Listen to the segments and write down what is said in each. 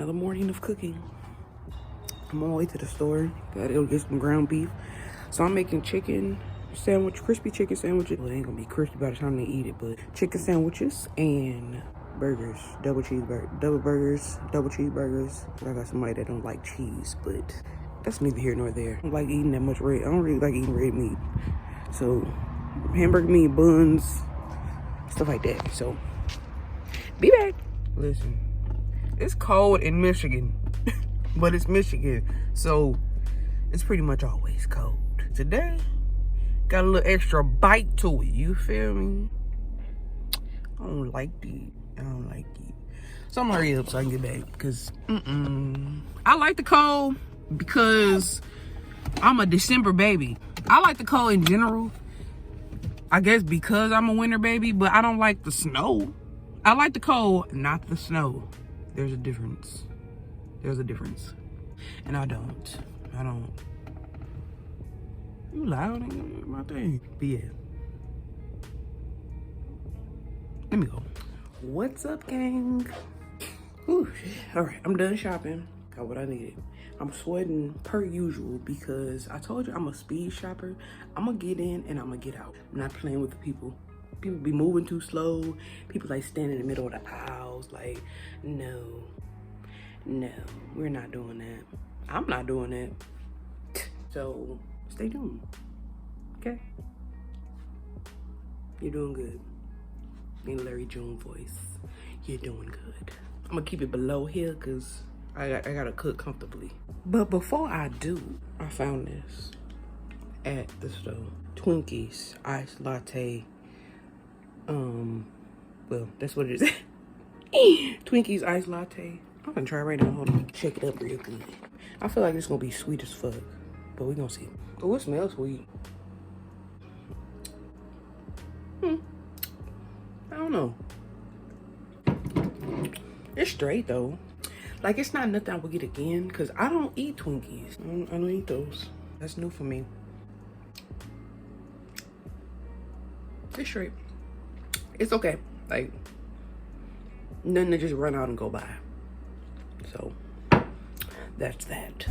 Another morning of cooking. I'm on my way to the store. Gotta go get some ground beef. So I'm making chicken sandwich, crispy chicken sandwiches. Well, it ain't gonna be crispy by the time they eat it, but chicken sandwiches and burgers, double burgers, double cheeseburgers. I got somebody that don't like cheese, but that's neither here nor there. I don't like eating that much red. I don't really like eating red meat. So hamburger meat, buns, stuff like that. So be back. Listen, it's cold in Michigan, but it's Michigan, so it's pretty much always cold. Today got a little extra bite to it. You feel me? I don't like it. So I'm gonna hurry up so I can get back, because I like the cold because I'm a December baby. I like the cold in general, I guess because I'm a winter baby, but I don't like the snow. I like the cold, not the snow. There's a difference. And I don't. You loud in my thing. But yeah. Let me go. What's up, gang? Ooh, all right, I'm done shopping. Got what I needed. I'm sweating per usual because I told you I'm a speed shopper. I'm gonna get in and I'm gonna get out. I'm not playing with the people. People be moving too slow. People like standing in the middle of the aisles. Like, no, we're not doing that. I'm not doing that. So stay tuned, okay? You're doing good. In Larry June voice, you're doing good. I'm gonna keep it below here because I gotta cook comfortably. But before I do, I found this at the store. Twinkies iced latte. Well, that's what it is. Twinkies iced latte. I'm gonna try right now. Hold on, shake it up real good. I feel like it's gonna be sweet as fuck, but we gonna see. Oh, it smells sweet. I don't know. It's straight though. Like, it's not nothing I would get again because I don't eat Twinkies. I don't eat those. That's new for me. It's straight. It's okay. Like, nothing to just run out and go by. So that's that.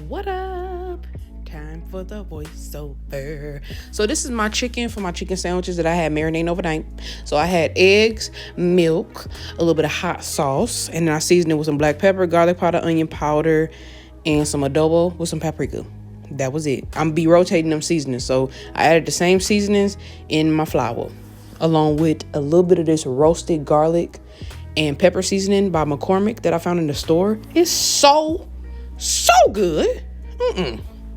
What up? Time for the voiceover. So this is my chicken for my chicken sandwiches that I had marinating overnight. So I had eggs, milk, a little bit of hot sauce, and then I seasoned it with some black pepper, garlic powder, onion powder, and some adobo with some paprika. That was it. I'm be rotating them seasonings. So I added the same seasonings in my flour, along with a little bit of this roasted garlic and pepper seasoning by McCormick that I found in the store. It's so good.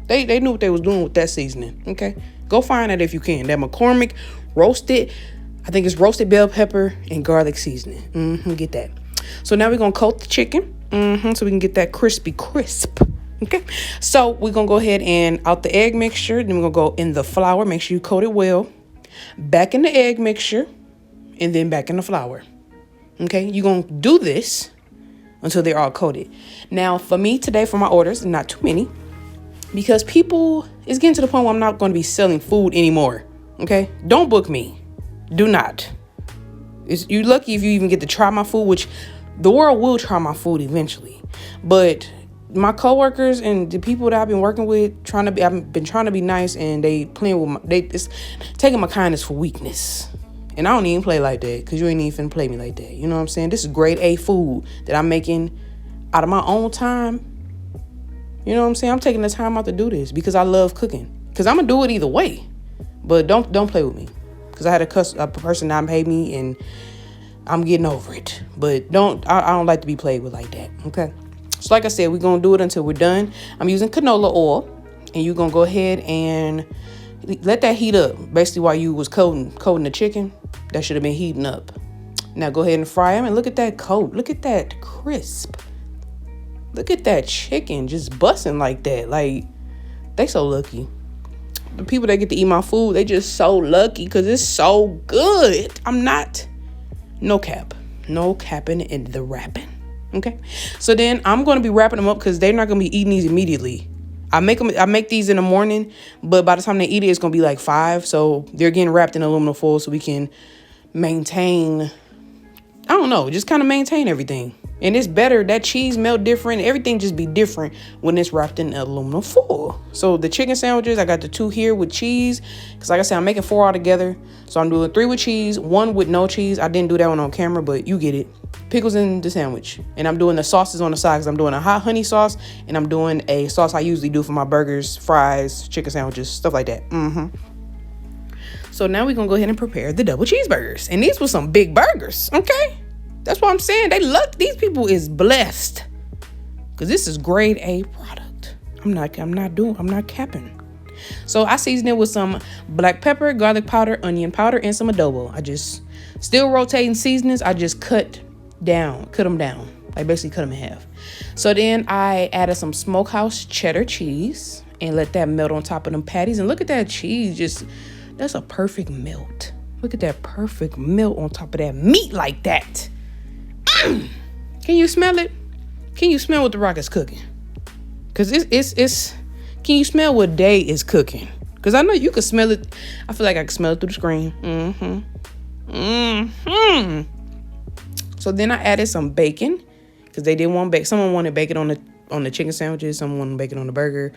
They knew what they was doing with that seasoning. Okay, go find it if you can. That McCormick roasted, I think it's roasted bell pepper and garlic seasoning. Get that. So now we're gonna coat the chicken. So we can get that crispy crisp. Okay, so we're gonna go ahead and out the egg mixture. Then we're gonna go in the flour. Make sure you coat it well. Back in the egg mixture, and then back in the flour. Okay, you're gonna do this until they're all coated. Now, for me today, for my orders, not too many, because people, it's getting to the point where I'm not going to be selling food anymore. Okay, don't book me. Do not. You're lucky if you even get to try my food, which the world will try my food eventually. But my coworkers and the people that I've been working with, I've been trying to be nice, and they playing with it's taking my kindness for weakness. And I don't even play like that, because you ain't even finna play me like that. You know what I'm saying? This is grade A food that I'm making out of my own time. You know what I'm saying? I'm taking the time out to do this because I love cooking. Because I'm gonna do it either way. But don't play with me. Because I had a person that paid me, and I'm getting over it. But I don't like to be played with like that. Okay? So like I said, we're gonna do it until we're done. I'm using canola oil, and you're gonna go ahead and let that heat up. Basically, while you was coating the chicken, that should have been heating up. Now go ahead and fry them, and look at that coat. Look at that crisp. Look at that chicken just busting like that. Like, they so lucky. The people that get to eat my food, they just so lucky because it's so good. I'm not, no capping in the wrapping. Okay, so then I'm going to be wrapping them up because they're not going to be eating these immediately. I make these in the morning, but by the time they eat it, it's going to be like 5. So they're getting wrapped in aluminum foil so we can maintain, I don't know, just kind of maintain everything. And it's better, that cheese melt different. Everything just be different when it's wrapped in aluminum foil. So the chicken sandwiches, I got the 2 here with cheese. Because like I said, I'm making 4 all together. So I'm doing 3 with cheese, 1 with no cheese. I didn't do that one on camera, but you get it. Pickles in the sandwich. And I'm doing the sauces on the side because I'm doing a hot honey sauce. And I'm doing a sauce I usually do for my burgers, fries, chicken sandwiches, stuff like that. So now we're going to go ahead and prepare the double cheeseburgers. And these were some big burgers, okay? That's what I'm saying. These people is blessed. Because this is grade A product. I'm not capping. So I seasoned it with some black pepper, garlic powder, onion powder, and some adobo. I just, still rotating seasonings, I just cut them down. I basically cut them in half. So then I added some Smokehouse cheddar cheese and let that melt on top of them patties. And look at that cheese, that's a perfect melt. Look at that perfect melt on top of that meat like that. Can you smell it? Can you smell what the rock is cooking? Because it's can you smell what Day is cooking? Because I know you can smell it. I feel like I can smell it through the screen. So then I added some bacon because they didn't want bacon. Someone wanted bacon on the chicken sandwiches. Someone wanted bacon on the burger.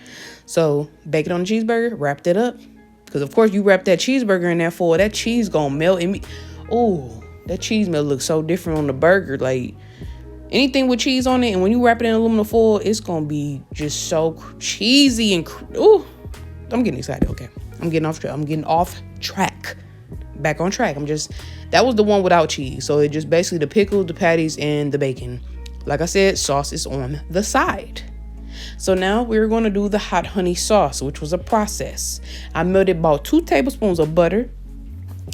So bacon on the cheeseburger, wrapped it up. Because of course you wrap that cheeseburger in that foil, that cheese gonna melt in me. Oh, that cheese melt looks so different on the burger. Like anything with cheese on it, and when you wrap it in aluminum foil, it's gonna be just so cheesy and ooh. I'm getting excited. Okay, I'm getting off track. Back on track. That was the one without cheese. So it just basically the pickle, the patties, and the bacon. Like I said, sauce is on the side. So now we're going to do the hot honey sauce, which was a process. I melted about 2 tablespoons of butter.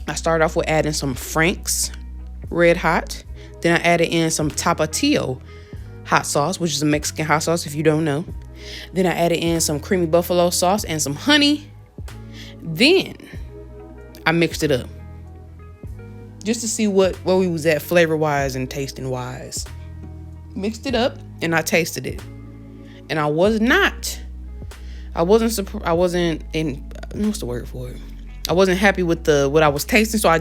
I started off with adding some Frank's Red Hot. Then I added in some Tapatío hot sauce, which is a Mexican hot sauce if you don't know. Then I added in some creamy buffalo sauce and some honey. Then I mixed it up just to see where we was at flavor-wise and tasting-wise. Mixed it up and I tasted it. And I wasn't happy with what I was tasting, so I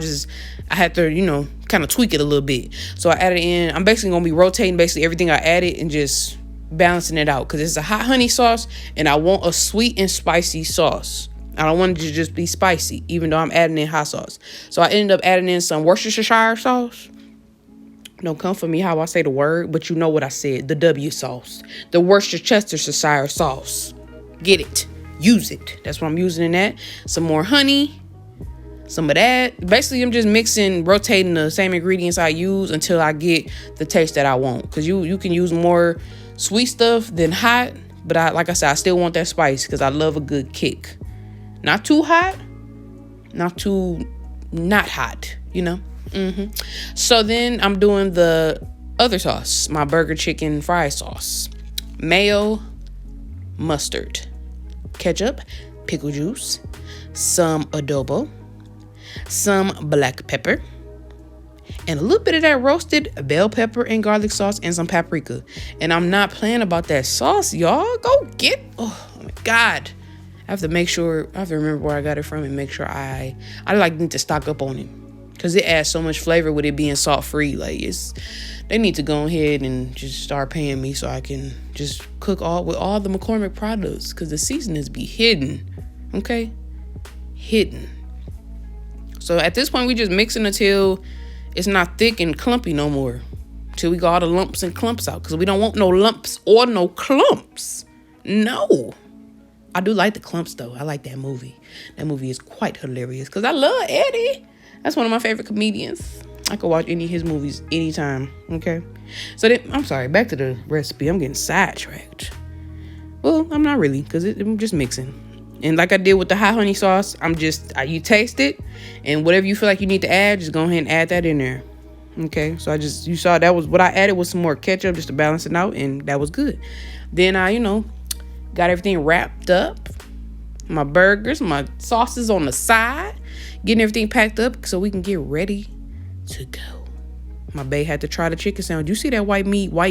had to, kind of tweak it a little bit. So I added in, I'm basically going to be rotating basically everything I added and just balancing it out because it's a hot honey sauce and I want a sweet and spicy sauce. I don't want it to just be spicy, even though I'm adding in hot sauce. So I ended up adding in some Worcestershire sauce. Don't come for me how I say the word, but you know what I said. The W sauce. The Worcestershire sauce. Get it. Use it. That's what I'm using in that. Some more honey. Some of that. Basically, I'm just rotating the same ingredients I use until I get the taste that I want. Because you can use more sweet stuff than hot. But like I said, I still want that spice because I love a good kick. Not too hot. Not too not hot, So then I'm doing the other sauce, my burger chicken fry sauce. Mayo, mustard, ketchup, pickle juice, some adobo, some black pepper, and a little bit of that roasted bell pepper and garlic sauce and some paprika. And I'm not playing about that sauce, y'all. Oh my God. I have to remember where I got it from and make sure I need to stock up on it. Because it adds so much flavor with it being salt-free. They need to go ahead and just start paying me so I can just cook with all the McCormick products. Because the seasonings be hidden. Okay? Hidden. So at this point, we just mixing until it's not thick and clumpy no more. Till we got all the lumps and clumps out. Because we don't want no lumps or no clumps. No. I do like the clumps, though. I like that movie. That movie is quite hilarious. Because I love Eddie. That's one of my favorite comedians. I could watch any of his movies anytime. Okay. So then, I'm sorry. Back to the recipe. I'm getting sidetracked. Well, I'm not really. Because I'm just mixing. And like I did with the hot honey sauce, you taste it. And whatever you feel like you need to add, just go ahead and add that in there. Okay. So you saw that was what I added was some more ketchup just to balance it out. And that was good. Then I, got everything wrapped up. My burgers, my sauces on the side. Getting everything packed up so we can get ready to go. My bae had to try the chicken sandwich. You see that white meat? What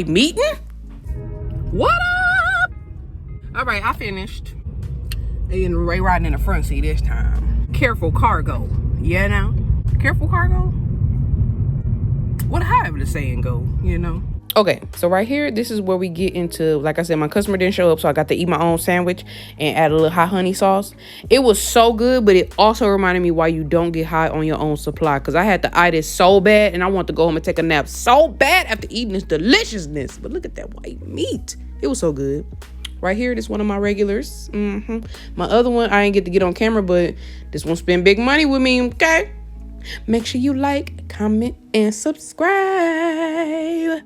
up? All right, I finished. And Ray riding in the front seat this time. Careful cargo. Yeah, now. Careful cargo? However the saying go, you know. Okay, so right here, this is where we get into, like I said, my customer didn't show up, so I got to eat my own sandwich and add a little hot honey sauce. It was so good, but it also reminded me why you don't get high on your own supply, because I had to eye this so bad, and I want to go home and take a nap so bad after eating this deliciousness. But look at that white meat. It was so good. Right here, this one of my regulars. My other one, I ain't get to get on camera, but this one spent big money with me, okay? Make sure you like, comment, and subscribe.